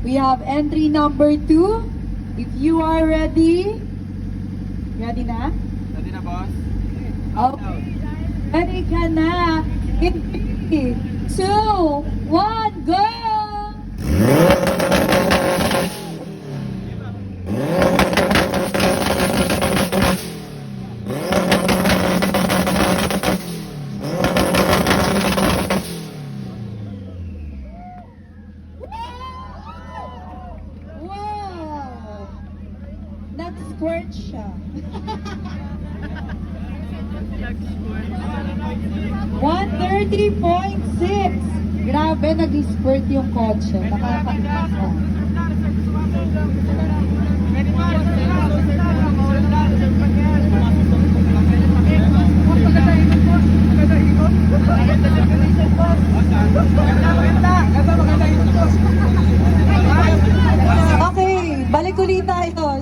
We have entry number 2. If you are ready. Ready na? Ready na, boss? Okay. Ready ka na. In 3, 2, 1, go! Wow! Nag-squirt siya. 130.6! Grabe, nag-squirt yung kotse. Nakakainis. Okay, balik ulit tayo.